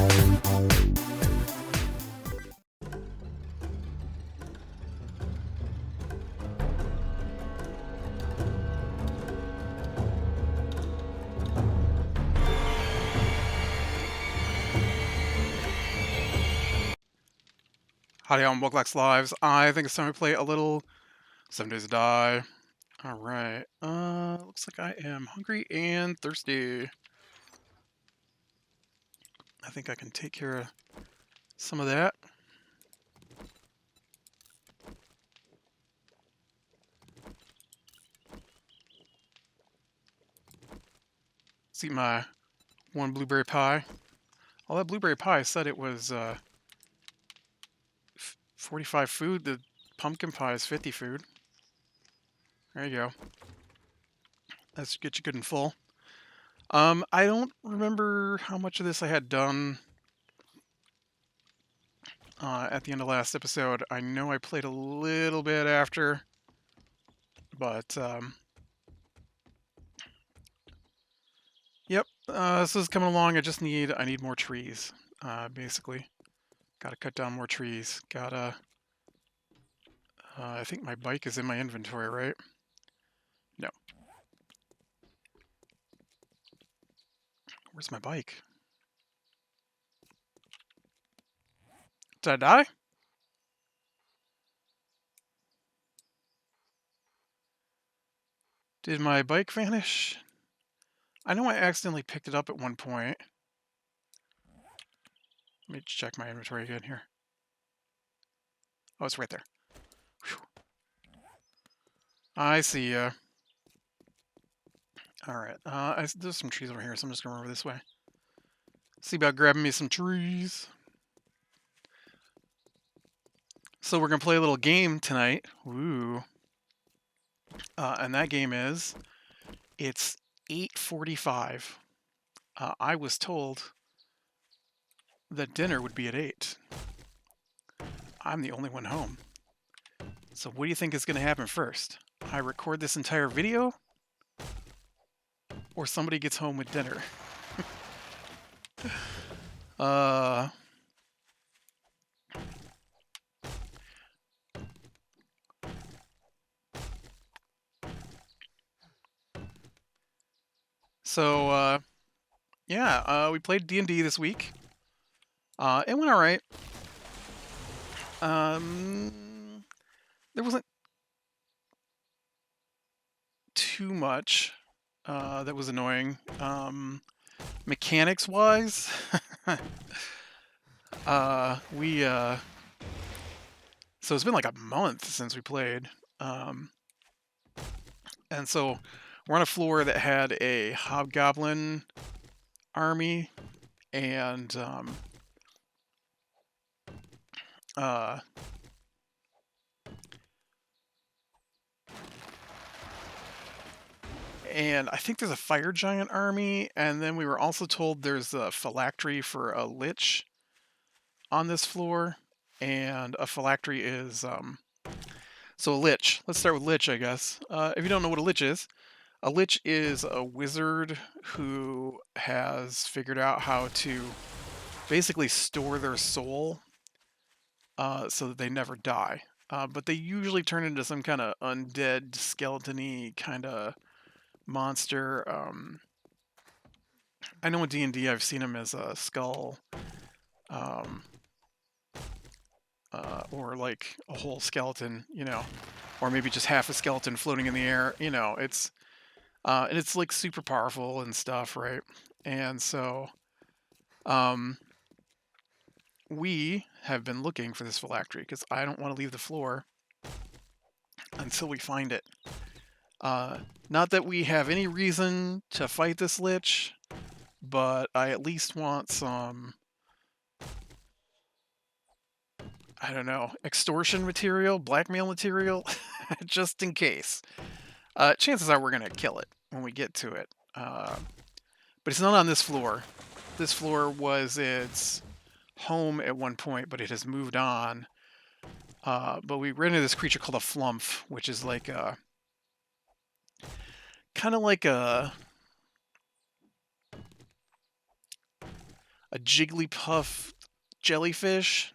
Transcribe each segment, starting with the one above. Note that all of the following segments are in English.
Howdy, on Woglax Lives. I think it's time to play a little 7 Days to Die. Alright, looks like I am hungry and thirsty. I think I can take care of some of that. Let's eat my one blueberry pie. All that blueberry pie said it was 45 food. The pumpkin pie is 50 food. There you go. That's get you good and full. I don't remember how much of this I had done at the end of last episode. I know I played a little bit after, but yep. This is coming along. I need more trees. Basically, gotta cut down more trees. Gotta. I think my bike is in my inventory, right? No. Where's my bike? Did I die? Did my bike vanish? I know I accidentally picked it up at one point. Let me check my inventory again here. Oh, it's right there. Whew. I see ya. Alright, there's some trees over here, so I'm just going over this way. See about grabbing me some trees. So we're going to play a little game tonight. Woo. And that game is, it's 8:45. I was told that dinner would be at 8. I'm the only one home. So what do you think is going to happen first? I record this entire video? Or somebody gets home with dinner? So, yeah, we played D&D this week. It went alright. There wasn't too much that was annoying. Mechanics-wise, so it's been like a month since we played. And so we're on a floor that had a hobgoblin army and and I think there's a fire giant army, and then we were also told there's a phylactery for a lich on this floor, and a phylactery is so a lich. Let's start with lich, I guess. If you don't know what a lich is a wizard who has figured out how to basically store their soul so that they never die. But they usually turn into some kind of undead, skeleton-y kind of monster. I know in D&D I've seen him as a skull, or like a whole skeleton, you know, or maybe just half a skeleton floating in the air. You know, it's and it's like super powerful and stuff, right? And so, we have been looking for this phylactery because I don't want to leave the floor until we find it. Not that we have any reason to fight this lich, but I at least want some, I don't know, extortion material, blackmail material, just in case. Chances are we're going to kill it when we get to it. But it's not on this floor. This floor was its home at one point, but it has moved on. But we ran into this creature called a flumph, which is like a kind of like a a Jigglypuff jellyfish.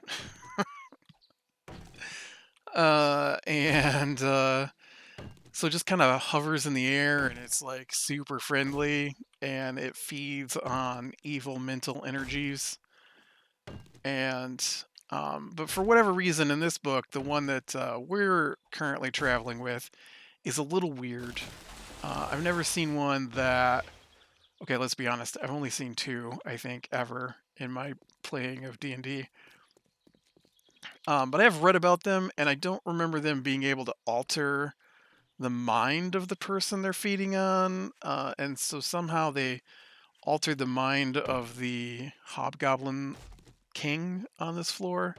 And so it just kind of hovers in the air, and it's like super friendly, and it feeds on evil mental energies. And but for whatever reason in this book, the one that we're currently traveling with is a little weird. I've never seen one that. Okay, let's be honest. I've only seen two, I think, ever in my playing of D&D. But I have read about them, and I don't remember them being able to alter the mind of the person they're feeding on. And so somehow they altered the mind of the hobgoblin king on this floor.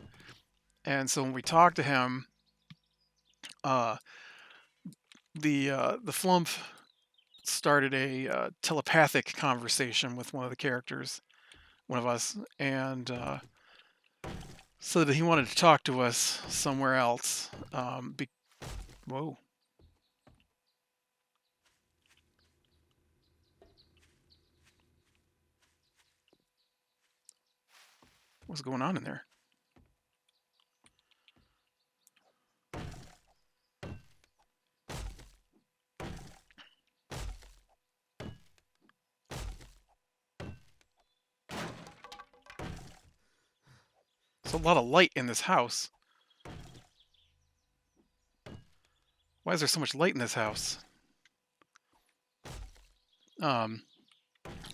And so when we talked to him, uh, the flump started a telepathic conversation with one of the characters, one of us, and so that he wanted to talk to us somewhere else. Whoa, what's going on in there? There's a lot of light in this house. Why is there so much light in this house? Um,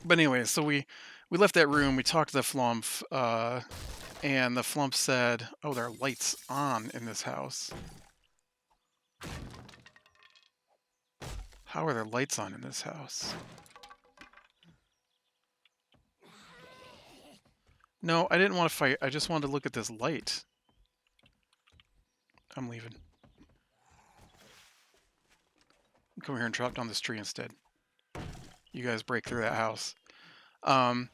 but anyway, so we left that room. We talked to the flump, and the flump said, "Oh, there are lights on in this house. How are there lights on in this house?" No, I didn't want to fight. I just wanted to look at this light. I'm leaving. Come here and chop down this tree instead. You guys break through that house. Um,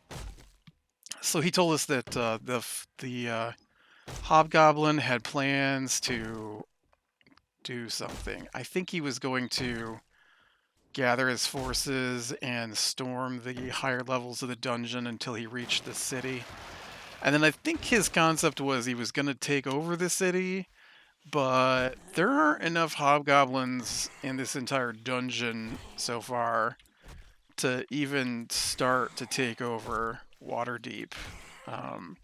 so he told us that the hobgoblin had plans to do something. I think he was going to gather his forces and storm the higher levels of the dungeon until he reached the city. And then I think his concept was he was going to take over the city, but there aren't enough hobgoblins in this entire dungeon so far to even start to take over Waterdeep. Um,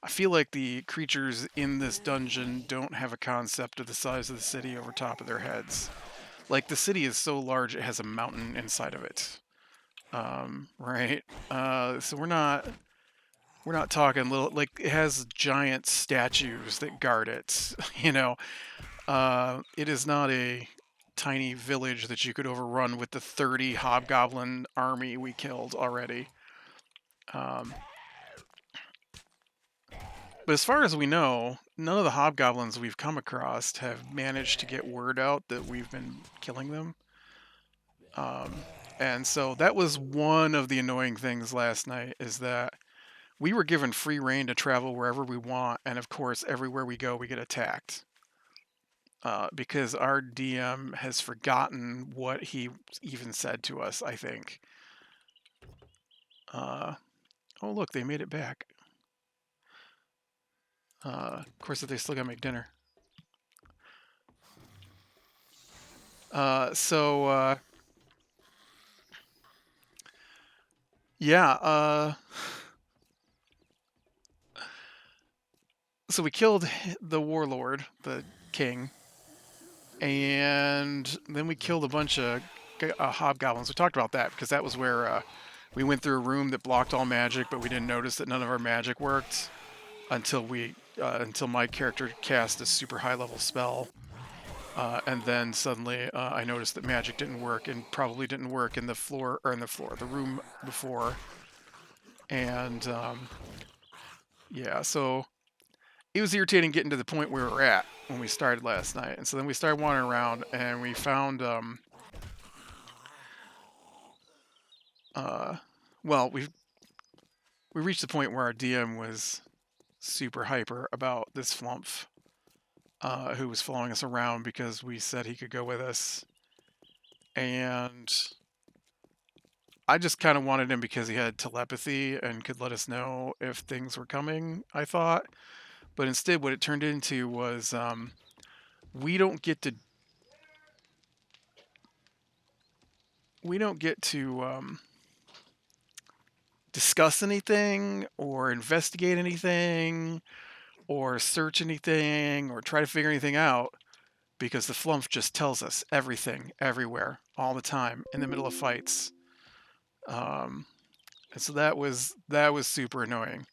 I feel like the creatures in this dungeon don't have a concept of the size of the city over top of their heads. Like, the city is so large it has a mountain inside of it. Right? So we're not talking little, like, it has giant statues that guard it. You know, it is not a tiny village that you could overrun with the 30 hobgoblin army we killed already. Um, but as far as we know, none of the hobgoblins we've come across have managed to get word out that we've been killing them. Um, and so that was one of the annoying things last night, is that we were given free reign to travel wherever we want, and of course, everywhere we go, we get attacked. Because our DM has forgotten what he even said to us, I think. Oh, look, they made it back. Of course, they still gotta make dinner. So, yeah, so we killed the warlord, the king, and then we killed a bunch of hobgoblins. We talked about that because that was where we went through a room that blocked all magic, but we didn't notice that none of our magic worked until my character cast a super high level spell, and then suddenly I noticed that magic didn't work, and probably didn't work in the room before, and yeah, so it was irritating getting to the point where we were at when we started last night, and so then we started wandering around, and we found uh, well, we reached the point where our DM was super hyper about this flump, who was following us around because we said he could go with us, and I just kind of wanted him because he had telepathy and could let us know if things were coming, I thought. But instead, what it turned into was we don't get to we don't get to discuss anything or investigate anything or search anything or try to figure anything out because the flump just tells us everything, everywhere, all the time, in the middle of fights. Um, and so that was super annoying.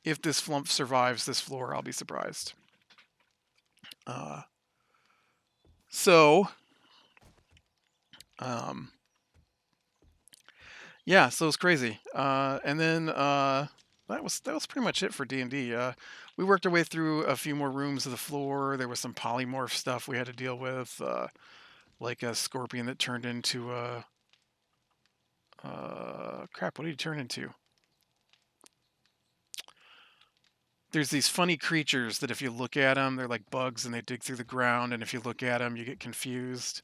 If this flump survives this floor, I'll be surprised. Uh, so, um, yeah, so it's crazy. And then that was pretty much it for D&D. We worked our way through a few more rooms of the floor. There was some polymorph stuff we had to deal with, like a scorpion that turned into a crap. What did he turn into? There's these funny creatures that if you look at them, they're like bugs and they dig through the ground. And if you look at them, you get confused.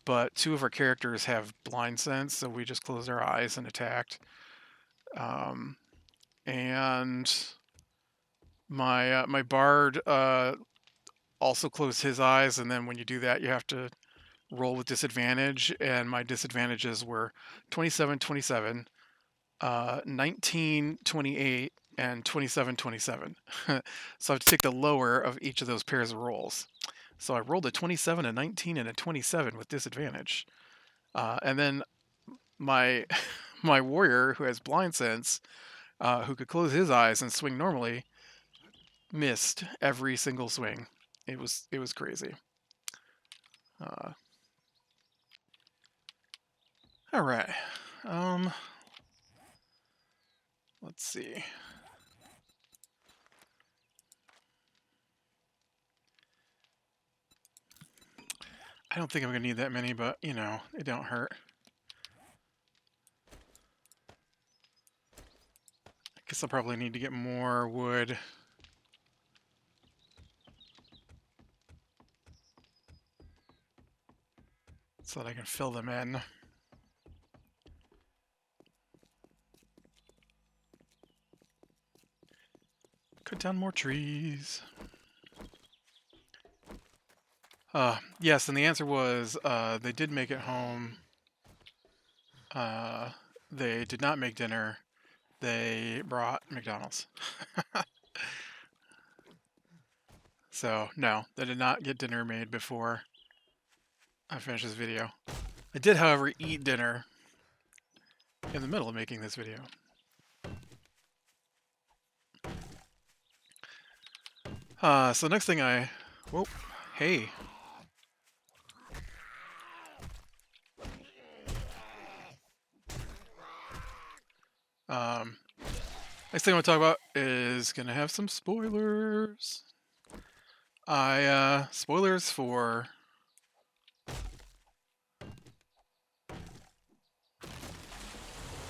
But two of our characters have blind sense, so we just closed our eyes and attacked. Um, and my bard also closed his eyes, and then when you do that, you have to roll with disadvantage. And my disadvantages were 27, 27, 19, 28, and 27, 27. So I have to take the lower of each of those pairs of rolls. So I rolled a 27, a 19, and a 27 with disadvantage. And then my my warrior, who has blind sense, who could close his eyes and swing normally, missed every single swing. It was crazy. Uh, all right. Um, let's see. I don't think I'm gonna need that many, but it don't hurt. I guess I'll probably need to get more wood. So that I can fill them in. Cut down more trees. Yes, and the answer was they did make it home. Uh, they did not make dinner. They brought McDonald's. So, no, they did not get dinner made before I finished this video. I did, however, eat dinner in the middle of making this video. So next thing whoa, hey. Next thing I want to talk about is gonna have some spoilers. Spoilers for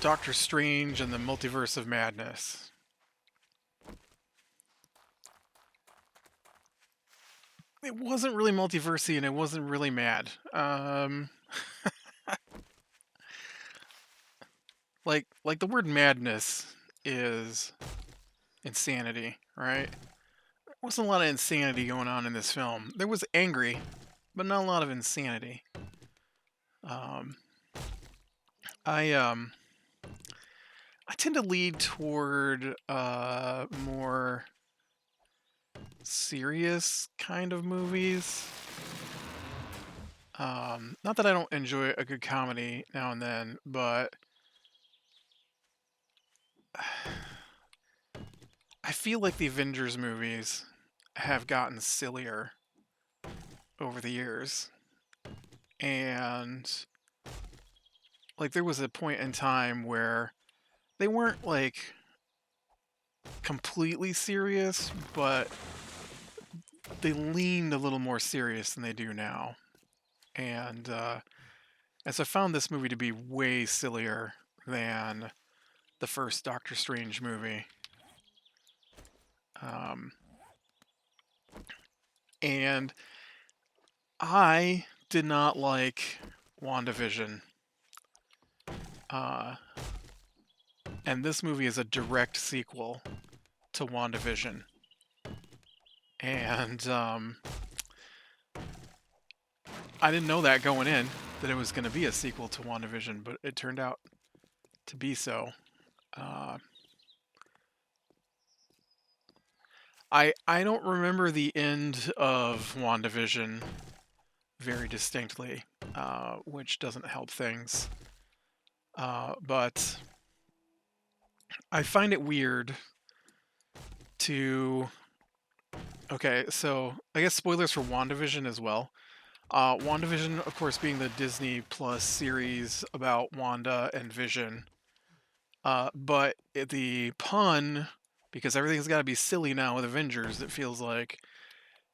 Doctor Strange and the Multiverse of Madness. It wasn't really multiversey and it wasn't really mad. Like the word madness is insanity, right? There wasn't a lot of insanity going on in this film. There was angry, but not a lot of insanity. Um, I tend to lead toward more serious kind of movies. Not that I don't enjoy a good comedy now and then, but I feel like the Avengers movies have gotten sillier over the years. And like there was a point in time where they weren't like completely serious, but they leaned a little more serious than they do now. And as I found this movie to be way sillier than the first Doctor Strange movie. Um, and I did not like WandaVision. Uh, and this movie is a direct sequel to WandaVision. And I didn't know that going in, that it was going to be a sequel to WandaVision, but it turned out to be so. Uh, I don't remember the end of WandaVision very distinctly, which doesn't help things. But I find it weird to. Okay, so I guess spoilers for WandaVision as well. WandaVision, of course, being the Disney Plus series about Wanda and Vision. But the pun, because everything's got to be silly now with Avengers, it feels like,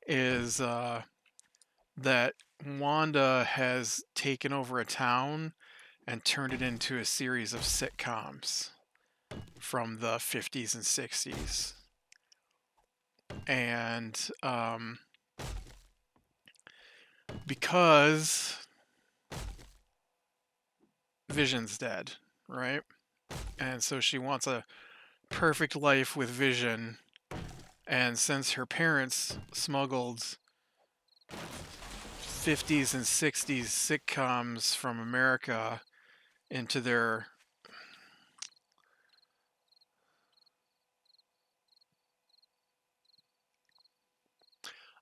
is that Wanda has taken over a town and turned it into a series of sitcoms from the 50s and 60s. And because Vision's dead, right? And so she wants a perfect life with Vision. And since her parents smuggled 50s and 60s sitcoms from America into their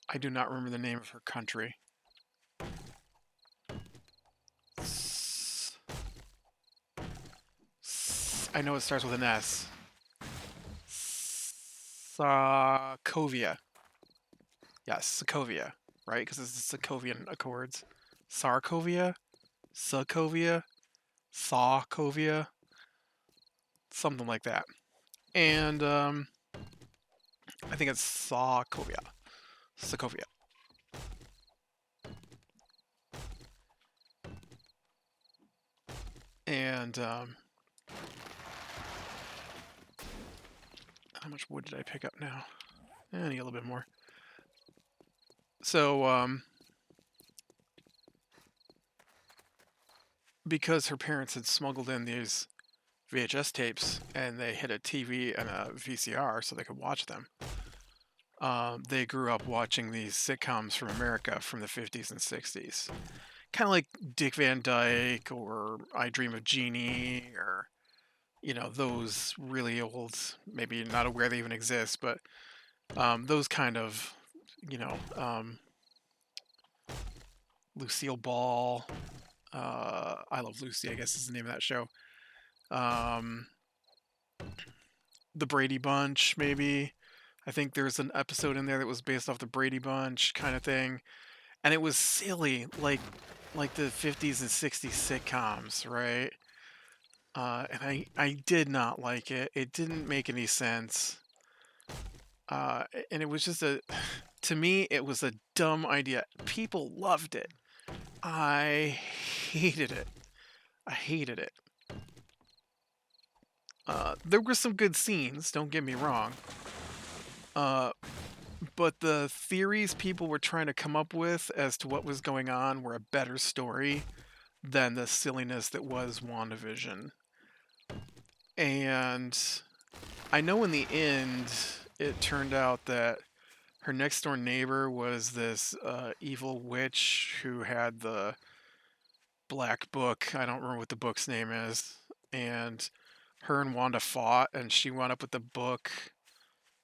I do not remember the name of her country. I know it starts with an S. Sokovia. Yes, Sokovia, right? Because it's the Sokovian Accords. Sarkovia? Sokovia? Sokovia? Something like that. And I think it's Sokovia. Sokovia. And how much wood did I pick up now? I need a little bit more. So, because her parents had smuggled in these VHS tapes and they hit a TV and a VCR so they could watch them, they grew up watching these sitcoms from America from the 50s and 60s. Kind of like Dick Van Dyke or I Dream of Jeannie or, those really old, maybe not aware they even exist, but those kind of, you know, um, Lucille Ball. I Love Lucy, I guess is the name of that show. Um, the Brady Bunch, maybe. I think there's an episode in there that was based off the Brady Bunch kind of thing, and it was silly, like the 50s and 60s sitcoms, right? And I did not like it. It didn't make any sense. And it was just to me, it was a dumb idea. People loved it. I hated it. I hated it. There were some good scenes, don't get me wrong. Uh, but the theories people were trying to come up with as to what was going on were a better story than the silliness that was WandaVision. And I know in the end, it turned out that her next door neighbor was this evil witch who had the black book. I don't remember what the book's name is. And her and Wanda fought, and she wound up with the book.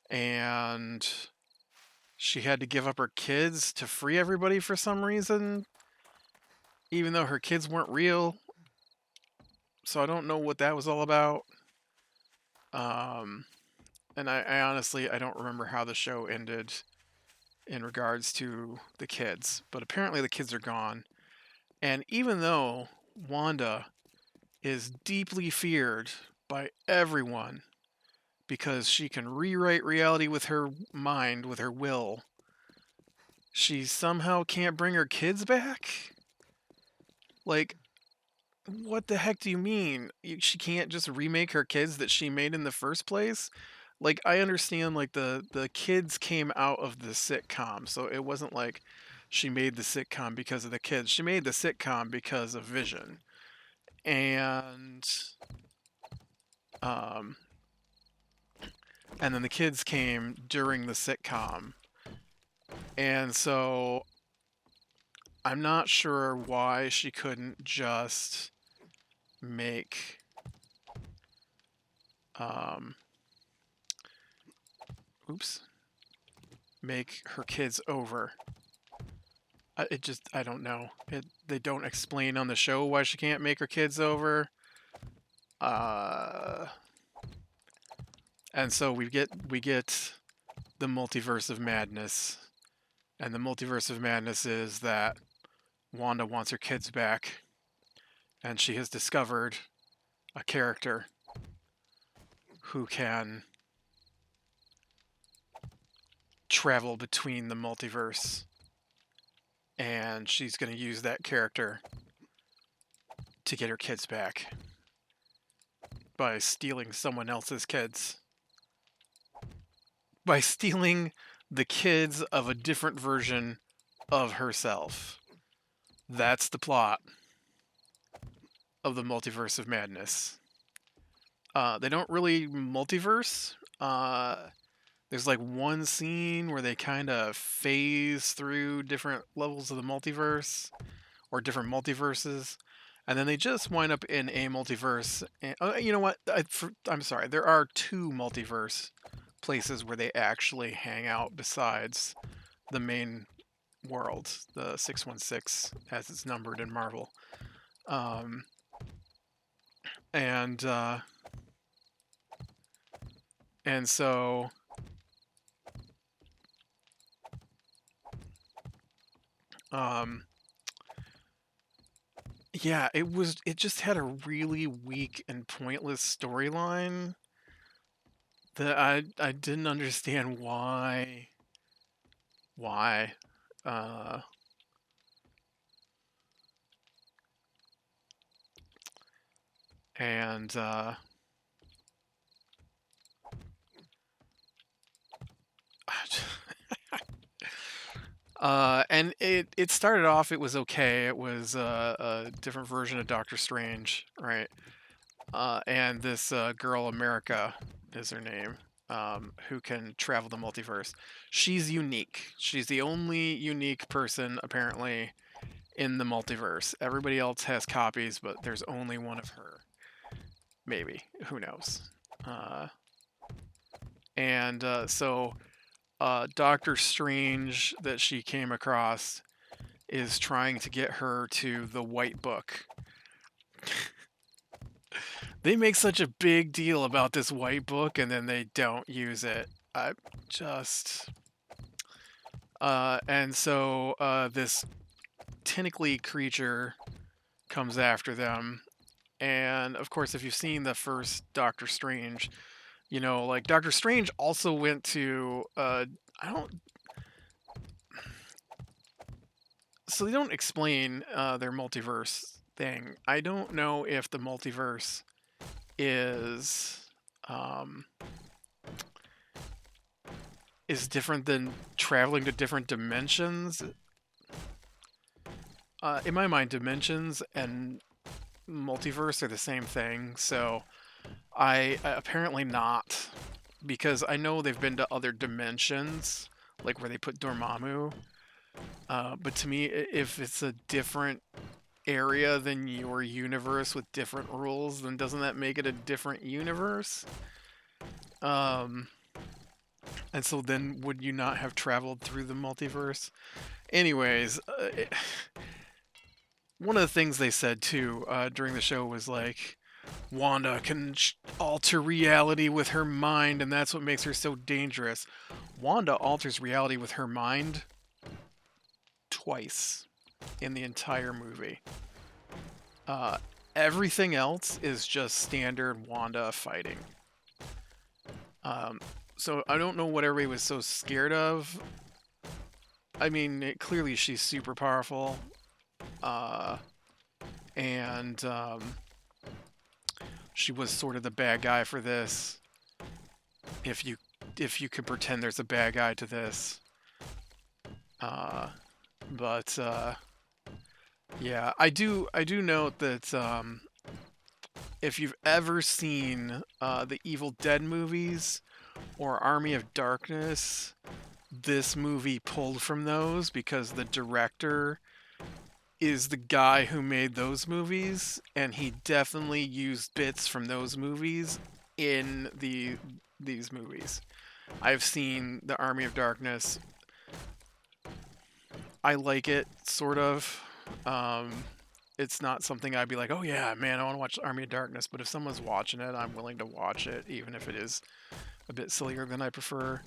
And she had to give up her kids to free everybody for some reason, even though her kids weren't real. So I don't know what that was all about. Um, and I honestly I don't remember how the show ended in regards to the kids, but apparently the kids are gone. And even though Wanda is deeply feared by everyone because she can rewrite reality with her mind, with her will, she somehow can't bring her kids back? Like, what the heck do you mean? She can't just remake her kids that she made in the first place? Like, I understand, like, the kids came out of the sitcom, so it wasn't like she made the sitcom because of the kids. She made the sitcom because of Vision. And Um, and then the kids came during the sitcom. And so I'm not sure why she couldn't just make um oops, make her kids over. I don't know. They don't explain on the show why she can't make her kids over. Uh and so we get the multiverse of madness. And the multiverse of madness is that Wanda wants her kids back and she has discovered a character who can travel between the multiverse, and she's going to use that character to get her kids back by stealing someone else's kids. By stealing the kids of a different version of herself. That's the plot of the multiverse of madness. They don't really multiverse. There's like one scene where they kind of phase through different levels of the multiverse or different multiverses, and then they just wind up in a multiverse. And, you know what? I'm sorry. There are two multiverse places where they actually hang out besides the main world, the 616, as it's numbered in Marvel. Um, and and so um, yeah, it just had a really weak and pointless storyline that I didn't understand why uh and and it started off, it was okay. It was a different version of Doctor Strange, right? And this girl America is her name, who can travel the multiverse. She's unique. She's the only unique person apparently in the multiverse. Everybody else has copies, but there's only one of her. Maybe, who knows? Uh, and so Doctor Strange that she came across is trying to get her to the White Book. They make such a big deal about this White Book and then they don't use it. I just. And so this tentacly creature comes after them. And of course, if you've seen the first Doctor Strange, you know, like Doctor Strange also went to. I don't. So they don't explain their multiverse thing. I don't know if the multiverse is um, is different than traveling to different dimensions. In my mind, dimensions and multiverse are the same thing. So I apparently not, because I know they've been to other dimensions, like where they put Dormammu. But to me, if it's a different area than your universe with different rules, then doesn't that make it a different universe? Um, and so then would you not have traveled through the multiverse? Anyways, one of the things they said too during the show was like, Wanda can alter reality with her mind, and that's what makes her so dangerous. Wanda alters reality with her mind twice in the entire movie. Uh, Everything else is just standard Wanda fighting. Um, so I don't know what everybody was so scared of. I mean, clearly she's super powerful, uh, and she was sort of the bad guy for this. If you can pretend there's a bad guy to this, but yeah, I do note that if you've ever seen the Evil Dead movies or Army of Darkness, this movie pulled from those because the director is the guy who made those movies, and he definitely used bits from those movies in these movies. I've seen the Army of Darkness. I like it, sort of. Um, it's not something I'd be like, oh yeah, man, I want to watch Army of Darkness. But if someone's watching it, I'm willing to watch it, even if it is a bit sillier than I prefer.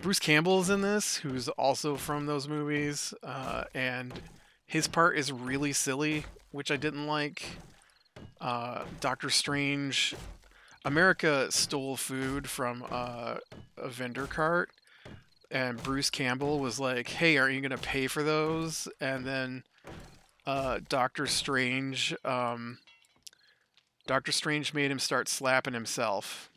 Bruce Campbell is in this, who's also from those movies, and his part is really silly, which I didn't like. Doctor Strange, America stole food from a vendor cart, and Bruce Campbell was like, "Hey, aren't you gonna pay for those?" And then Doctor Strange, Doctor Strange made him start slapping himself,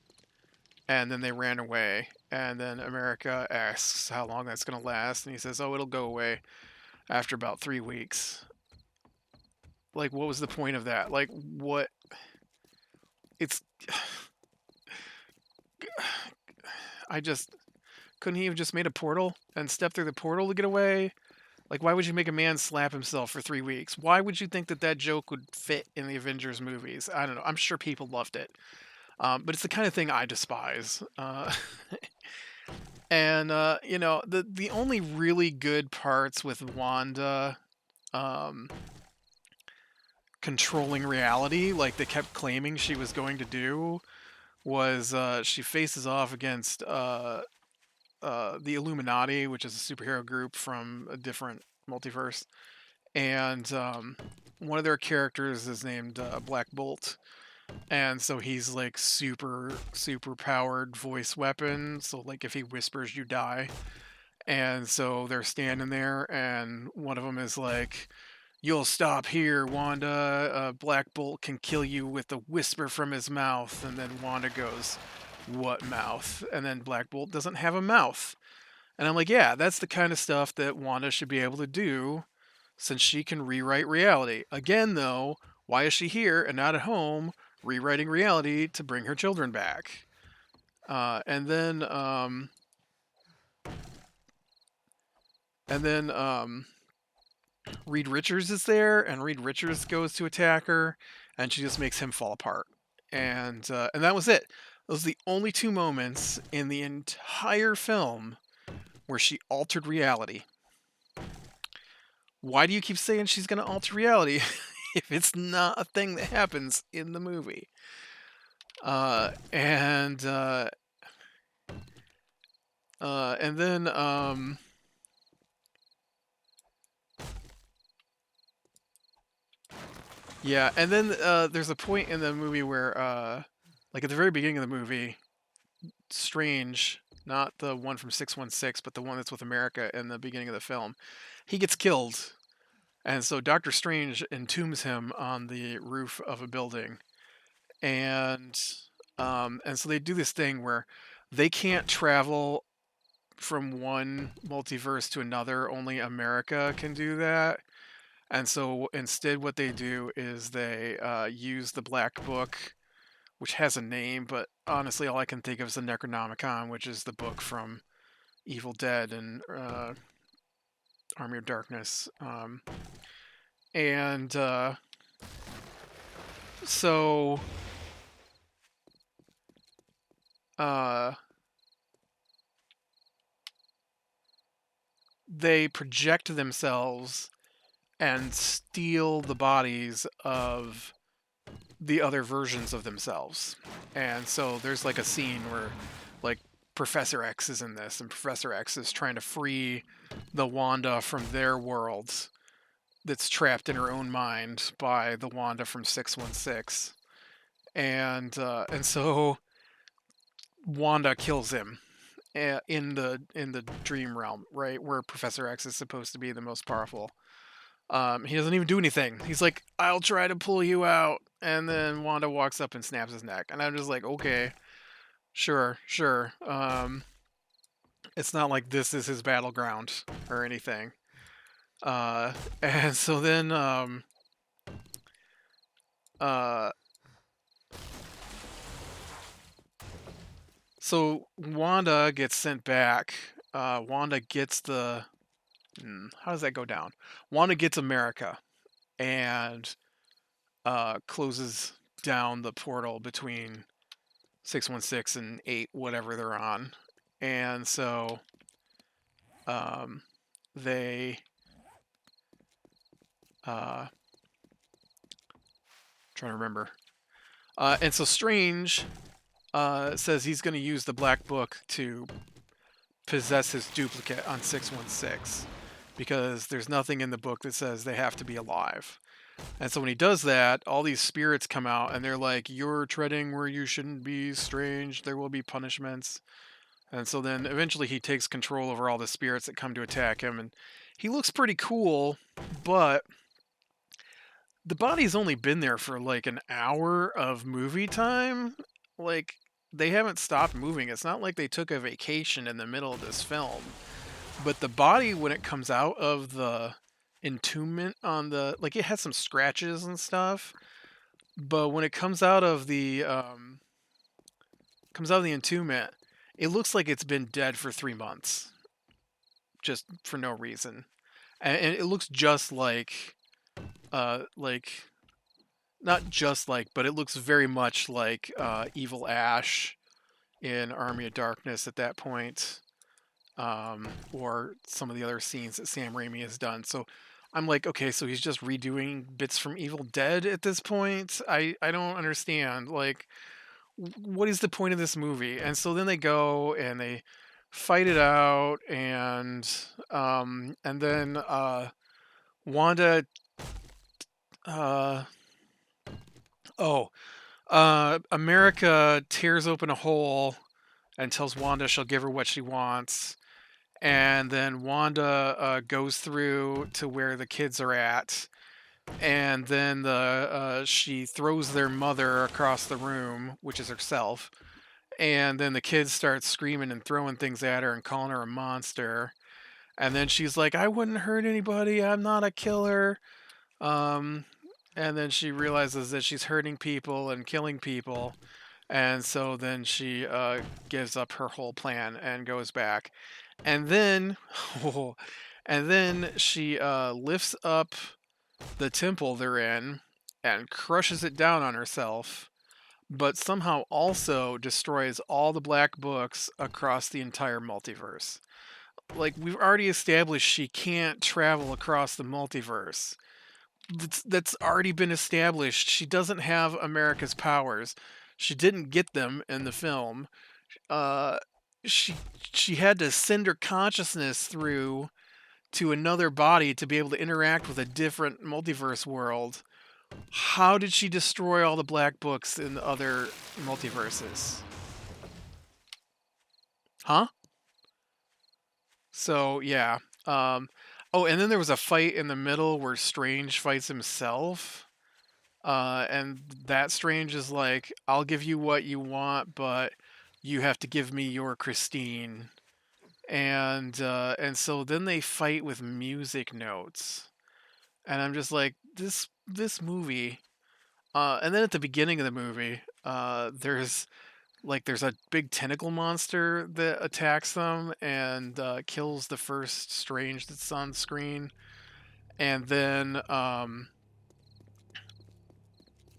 and then they ran away. And then America asks how long that's gonna last, and he says, "Oh, it'll go away after about 3 weeks." Like, what was the point of that? Like, what? It's I just couldn't he have just made a portal and stepped through the portal to get away? Like, why would you make a man slap himself for 3 weeks? Why would you think that that joke would fit in the Avengers movies? I don't know. I'm sure people loved it, but it's the kind of thing I despise. And the only really good parts with Wanda um, controlling reality, like they kept claiming she was going to do, was she faces off against the Illuminati, which is a superhero group from a different multiverse, and one of their characters is named Black Bolt, and so he's like super powered voice weapon. So like if he whispers, you die. And so they're standing there, and one of them is like, "You'll stop here, Wanda. Black Bolt can kill you with a whisper from his mouth." And then Wanda goes, "What mouth?" And then Black Bolt doesn't have a mouth. And I'm like, yeah, that's the kind of stuff that Wanda should be able to do since she can rewrite reality. Again, though, why is she here and not at home rewriting reality to bring her children back? And then, and then Reed Richards is there, and Reed Richards goes to attack her, and she just makes him fall apart. And that was it. Those are the only two moments in the entire film where she altered reality. Why do you keep saying she's going to alter reality if it's not a thing that happens in the movie? And then yeah, and then there's a point in the movie where like at the very beginning of the movie, Strange, not the one from 616, but the one that's with America in the beginning of the film, he gets killed. And so Doctor Strange entombs him on the roof of a building. And so they do this thing where they can't travel from one multiverse to another. Only America can do that. And so instead, what they do is they use the Black Book, which has a name, but honestly, all I can think of is the Necronomicon, which is the book from Evil Dead and Army of Darkness. And so they project themselves and steal the bodies of the other versions of themselves. And so there's like a scene where like Professor X is in this, and Professor X is trying to free the Wanda from their world that's trapped in her own mind by the Wanda from 616. And so Wanda kills him in the dream realm, right, where Professor X is supposed to be the most powerful. He doesn't even do anything. He's like, "I'll try to pull you out," and then Wanda walks up and snaps his neck, and I'm just like, okay, sure, sure. It's not like this is his battleground or anything. And so then uh, So Wanda gets sent back. Wanda gets how does that go down? Wanda gets America and closes down the portal between 616 and 8, whatever they're on. And so um, they trying to remember. And so Strange says he's going to use the Black Book to possess his duplicate on 616 because there's nothing in the book that says they have to be alive. And so when he does that, all these spirits come out and they're like, "You're treading where you shouldn't be, Strange. There will be punishments." And so then eventually he takes control over all the spirits that come to attack him. And he looks pretty cool, but the body's only been there for like an hour of movie time. Like, they haven't stopped moving. It's not like they took a vacation in the middle of this film. But the body, when it comes out of the entombment on the, like, it has some scratches and stuff. But when it comes out of the entombment, it looks like it's been dead for 3 months, just for no reason. And it looks just like not just like, but it looks very much like Evil Ash in Army of Darkness at that point, or some of the other scenes that Sam Raimi has done. So I'm like, okay, so he's just redoing bits from Evil Dead at this point. I don't understand. Like, what is the point of this movie? And so then they go and they fight it out, and then Wanda. Uh, oh, America tears open a hole and tells Wanda she'll give her what she wants. And then Wanda goes through to where the kids are at. And then she throws their mother across the room, which is herself. And then the kids start screaming and throwing things at her and calling her a monster. And then she's like, "I wouldn't hurt anybody. I'm not a killer." Um, and then she realizes that she's hurting people and killing people. And so then she gives up her whole plan and goes back. And then, and then she lifts up the temple they're in and crushes it down on herself, but somehow also destroys all the black books across the entire multiverse. Like, we've already established she can't travel across the multiverse. That's already been established. She doesn't have America's powers. She didn't get them in the film. Uh, she she had to send her consciousness through to another body to be able to interact with a different multiverse world. How did she destroy all the black books in the other multiverses? Huh? So yeah. Oh, and then there was a fight in the middle where Strange fights himself. And that Strange is like, "I'll give you what you want, but you have to give me your Christine." And so then they fight with music notes, and I'm just like, this movie. And then at the beginning of the movie, there's a big tentacle monster that attacks them and kills the first Strange that's on screen, and then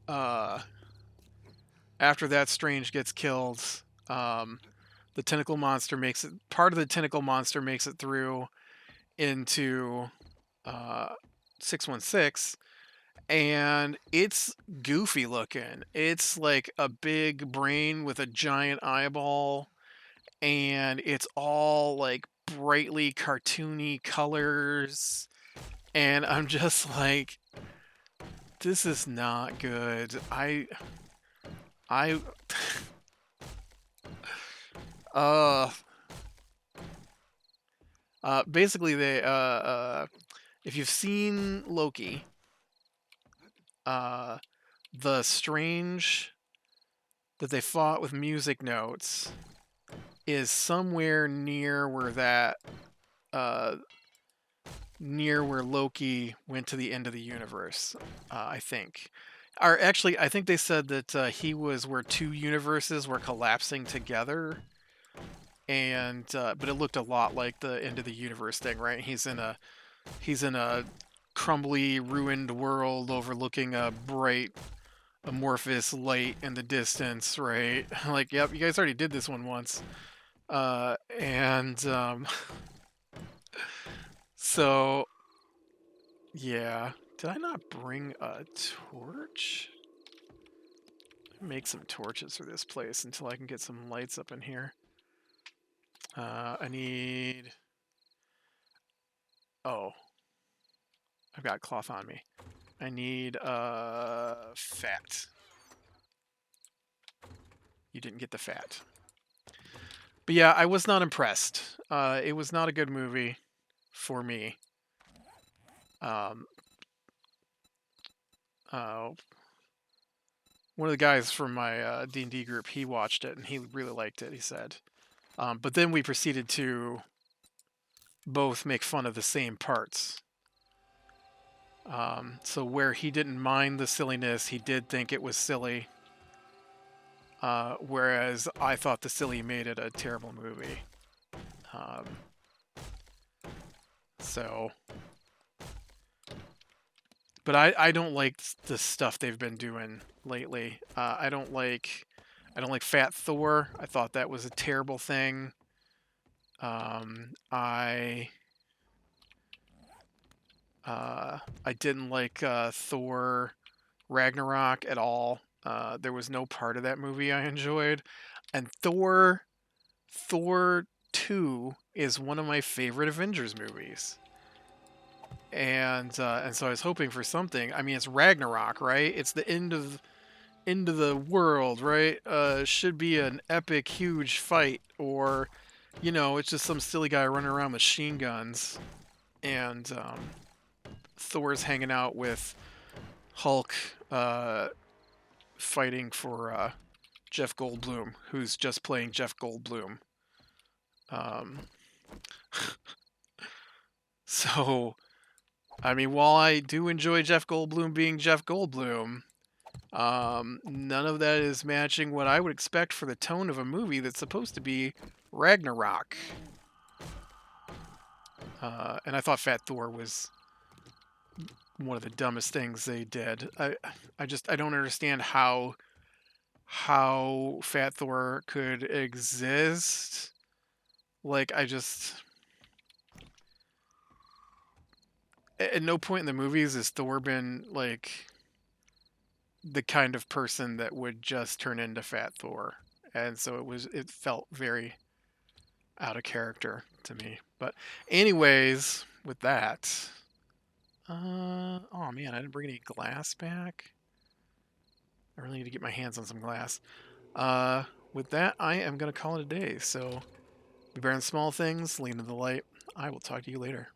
uh, after that Strange gets killed, um, the tentacle monster makes it. Part of the tentacle monster makes it through into uh, 616, and it's goofy looking. It's like a big brain with a giant eyeball, and it's all like brightly cartoony colors. And I'm just like, this is not good. I, uh, basically if you've seen Loki, uh, the Strange that they fought with music notes is somewhere uh, near where Loki went to the end of the universe. I think, or actually, I think they said that he was where two universes were collapsing together, and but it looked a lot like the end of the universe thing, right? He's in a crumbly, ruined world overlooking a bright, amorphous light in the distance, right? Like, yep, you guys already did this one once. And so yeah, did I not bring a torch? Make some torches for this place until I can get some lights up in here. I need... Oh. I've got cloth on me. I need, fat. You didn't get the fat. But yeah, I was not impressed. It was not a good movie for me. Um, one of the guys from my D&D group, he watched it and he really liked it, he said. But then we proceeded to both make fun of the same parts. So where he didn't mind the silliness, he did think it was silly. Whereas I thought the silly made it a terrible movie. So... But I don't like the stuff they've been doing lately. I don't like Fat Thor. I thought that was a terrible thing. I didn't like Thor Ragnarok at all. There was no part of that movie I enjoyed. And Thor 2 is one of my favorite Avengers movies. And so I was hoping for something. I mean, it's Ragnarok, right? It's the end of the world, right? Should be an epic, huge fight, or it's just some silly guy running around with machine guns, and Thor's hanging out with Hulk, fighting for Jeff Goldblum, who's just playing Jeff Goldblum. So. I mean, while I do enjoy Jeff Goldblum being Jeff Goldblum, none of that is matching what I would expect for the tone of a movie that's supposed to be Ragnarok. And I thought Fat Thor was one of the dumbest things they did. I don't understand how Fat Thor could exist. Like, at no point in the movies has Thor been like the kind of person that would just turn into Fat Thor, and so it felt very out of character to me. But anyways, with that, oh man, I didn't bring any glass back. I really need to get my hands on some glass. With that, I am gonna call it a day. So be bearing small things, lean into the light. I will talk to you later.